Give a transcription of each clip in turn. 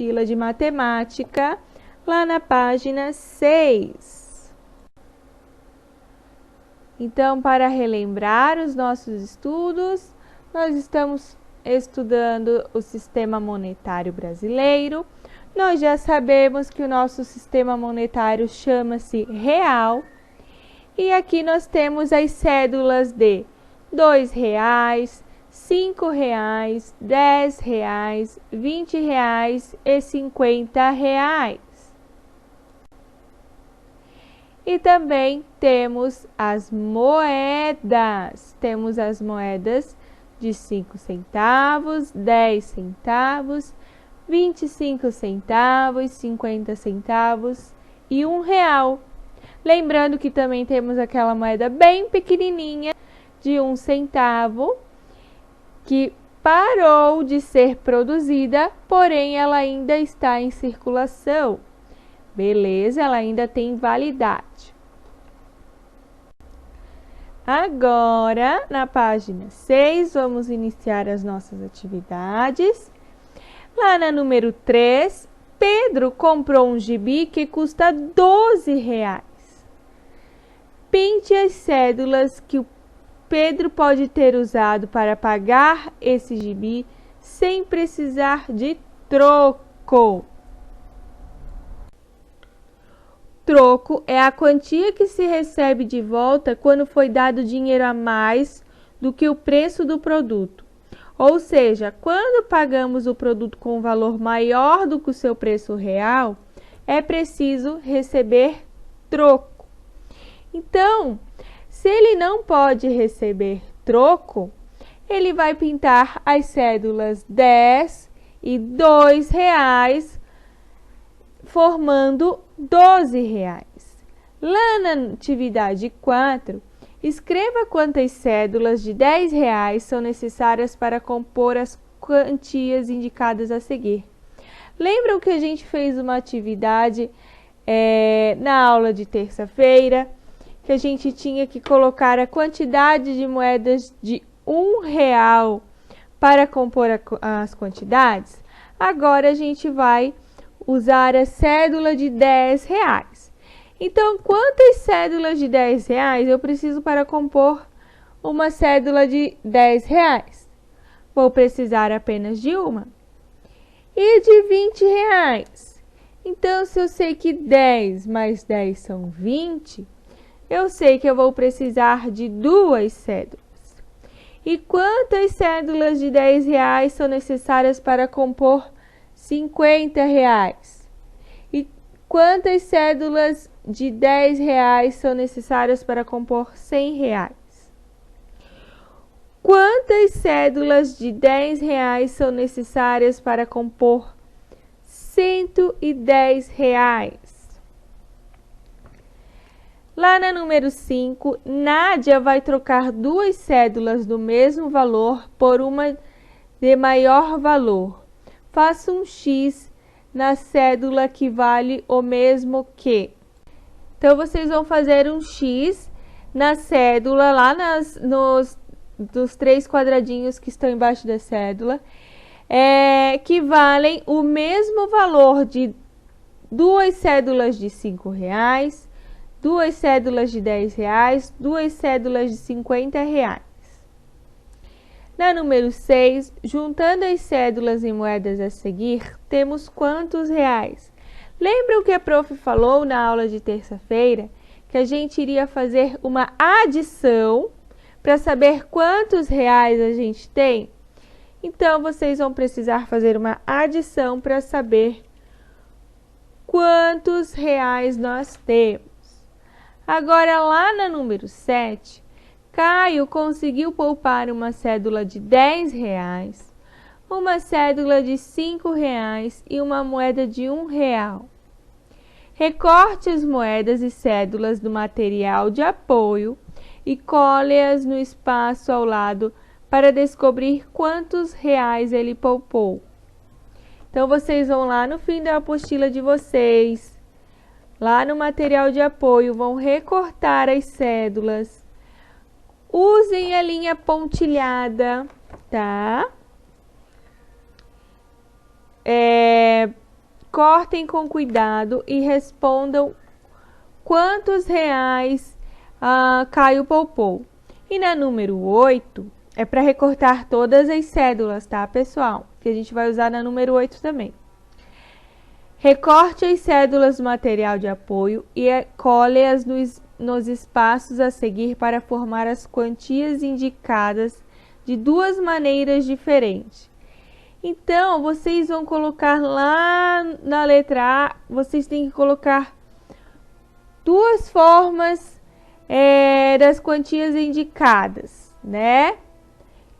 apostila de matemática, lá na página 6. Então, para relembrar os nossos estudos, nós estamos estudando o sistema monetário brasileiro. Nós já sabemos que o nosso sistema monetário chama-se real. E aqui nós temos as cédulas de R$2, R$5, R$10, R$20 e R$50. E também temos as moedas. Temos as moedas de 5 centavos, 10 centavos, 25 centavos, 50 centavos e R$1. Lembrando que também temos aquela moeda bem pequenininha de 1 centavo, que parou de ser produzida, porém ela ainda está em circulação. Beleza? Ela ainda tem validade. Agora, na página 6, vamos iniciar as nossas atividades. Lá na número 3, Pedro comprou um gibi que custa R$12. Pinte as cédulas que o Pedro pode ter usado para pagar esse gibi sem precisar de troco. Troco é a quantia que se recebe de volta quando foi dado dinheiro a mais do que o preço do produto. Ou seja, quando pagamos o produto com um valor maior do que o seu preço real, é preciso receber troco. Então, se ele não pode receber troco, ele vai pintar as cédulas 10 e R$2, formando R$12. Lá na atividade 4, escreva quantas cédulas de R$10 são necessárias para compor as quantias indicadas a seguir. Lembram que a gente fez uma atividade na aula de terça-feira, que a gente tinha que colocar a quantidade de moedas de R$1 para compor as quantidades? Agora a gente vai usar a cédula de R$10. Então, quantas cédulas de R$10 eu preciso para compor uma cédula de R$10? Vou precisar apenas de uma. E de R$20? Então, se eu sei que 10 mais 10 são 20, eu sei que eu vou precisar de 2 cédulas. E quantas cédulas de R$10 são necessárias para compor R$50? E quantas cédulas de R$10 são necessárias para compor R$100? Quantas cédulas de R$10 são necessárias para compor R$110? Lá na número 5, Nádia vai trocar 2 cédulas do mesmo valor por uma de maior valor. Faça um X na cédula que vale o mesmo que. Então, vocês vão fazer um X na cédula, lá dos 3 quadradinhos que estão embaixo da cédula, que valem o mesmo valor de 2 cédulas de R$5, 2 cédulas de R$10, 2 cédulas de R$50. Na número 6, juntando as cédulas e moedas a seguir, temos quantos reais? Lembram que a prof falou na aula de terça-feira que a gente iria fazer uma adição para saber quantos reais a gente tem? Então, vocês vão precisar fazer uma adição para saber quantos reais nós temos. Agora, lá na número 7, Caio conseguiu poupar uma cédula de R$10, uma cédula de R$5 e uma moeda de R$1. Recorte as moedas e cédulas do material de apoio e cole-as no espaço ao lado para descobrir quantos reais ele poupou. Então, vocês vão lá no fim da apostila de vocês, lá no material de apoio, vão recortar as cédulas. Usem a linha pontilhada, tá? Recortem com cuidado e respondam quantos reais Caio poupou. E na número 8, é para recortar todas as cédulas, tá, pessoal? Que a gente vai usar na número 8 também. Recorte as cédulas do material de apoio e cole-as nos espaços a seguir para formar as quantias indicadas de duas maneiras diferentes. Então, vocês vão colocar lá na letra A, vocês têm que colocar duas formas das quantias indicadas, né?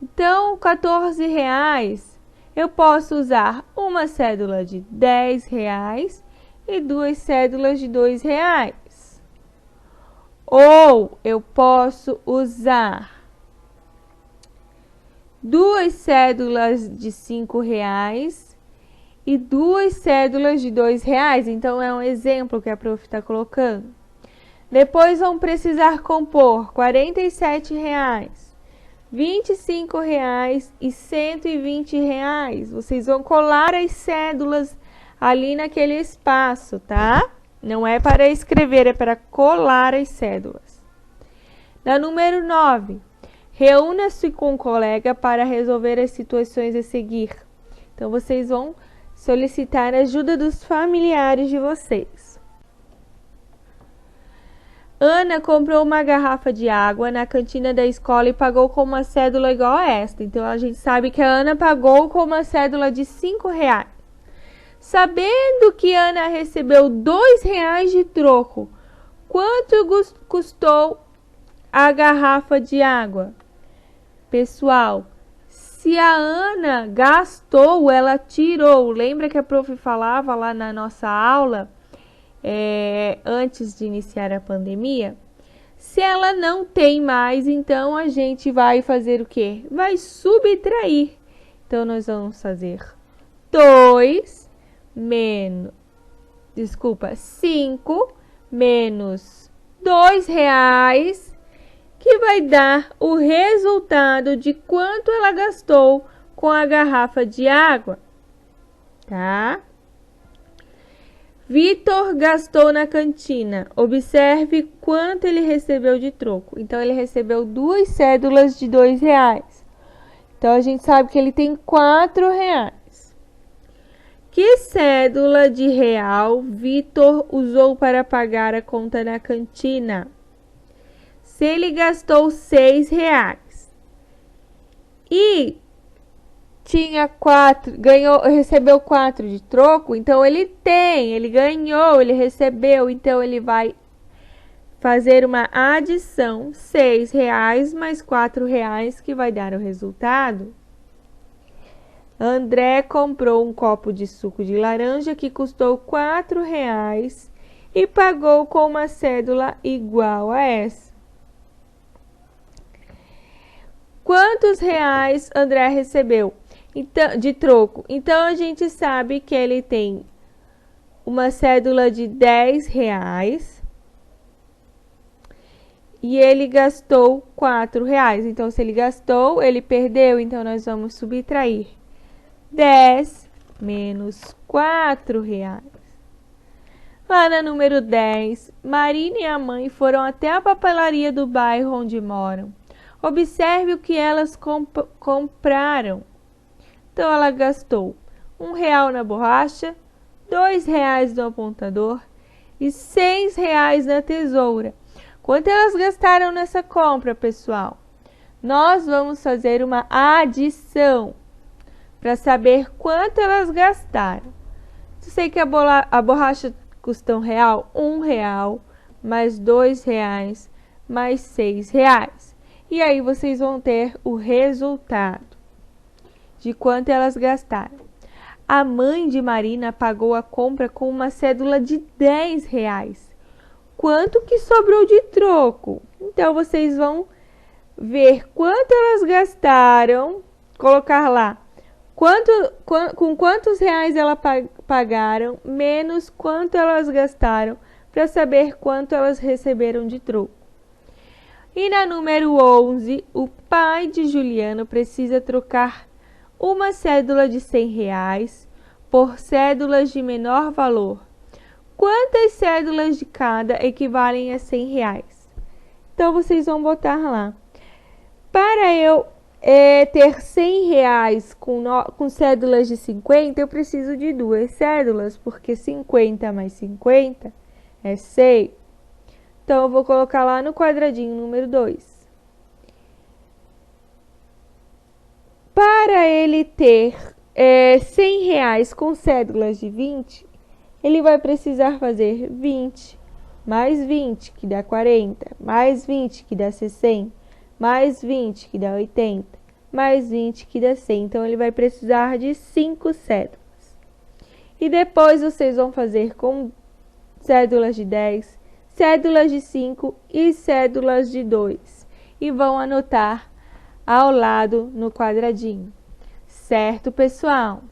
Então, R$14, eu posso usar uma cédula de R$10 e duas cédulas de R$2. Ou eu posso usar duas cédulas de R$5 e duas cédulas de R$2. Então, é um exemplo que a prof está colocando. Depois vão precisar compor R$47, R$25 e R$120. Vocês vão colar as cédulas ali naquele espaço, tá? Não é para escrever, é para colar as cédulas. Na número 9, reúna-se com um colega para resolver as situações a seguir. Então, vocês vão solicitar a ajuda dos familiares de vocês. Ana comprou uma garrafa de água na cantina da escola e pagou com uma cédula igual a esta. Então, a gente sabe que a Ana pagou com uma cédula de R$5. Sabendo que Ana recebeu R$2 de troco, quanto custou a garrafa de água? Pessoal, se a Ana gastou, ela tirou. Lembra que a prof falava lá na nossa aula, antes de iniciar a pandemia? Se ela não tem mais, então a gente vai fazer o quê? Vai subtrair. Então, nós vamos fazer 5 menos R$2, que vai dar o resultado de quanto ela gastou com a garrafa de água, tá? Vitor gastou na cantina. Observe quanto ele recebeu de troco. Então, ele recebeu duas cédulas de R$2. Então, a gente sabe que ele tem R$4. Que cédula de real Vitor usou para pagar a conta na cantina? Se ele gastou R$6 e recebeu 4 de troco, então ele ganhou, ele recebeu, então ele vai fazer uma adição, R$6 mais R$4, que vai dar o resultado. André comprou um copo de suco de laranja que custou R$4 e pagou com uma cédula igual a essa. Quantos reais André recebeu de troco? Então, a gente sabe que ele tem uma cédula de R$10 e ele gastou R$4. Então, se ele gastou, ele perdeu. Então, nós vamos subtrair 10 menos R$4. Lá na número 10, Marina e a mãe foram até a papelaria do bairro onde moram. Observe o que elas compraram. Então, ela gastou R$1 na borracha, R$2 no apontador e R$6 na tesoura. Quanto elas gastaram nessa compra, pessoal? Nós vamos fazer uma adição para saber quanto elas gastaram. Eu sei que a borracha custa R$1, R$1 mais R$2 mais R$6. E aí vocês vão ter o resultado de quanto elas gastaram. A mãe de Marina pagou a compra com uma cédula de R$10. Quanto que sobrou de troco? Então, vocês vão ver quanto elas gastaram, colocar lá com quantos reais elas pagaram, menos quanto elas gastaram, para saber quanto elas receberam de troco. E na número 11, o pai de Juliano precisa trocar uma cédula de R$100 por cédulas de menor valor. Quantas cédulas de cada equivalem a R$100? Então, vocês vão botar lá. Para eu ter R$100 com cédulas de 50, eu preciso de 2 cédulas, porque 50 mais 50 é 100. Então, eu vou colocar lá no quadradinho número 2. Para ele ter R$100 com cédulas de 20, ele vai precisar fazer 20 mais 20, que dá 40, mais 20, que dá 60, mais 20, que dá 80, mais 20, que dá 100. Então, ele vai precisar de 5 cédulas. E depois, vocês vão fazer com cédulas de 10, cédulas de 5 e cédulas de 2. E vão anotar ao lado no quadradinho. Certo, pessoal?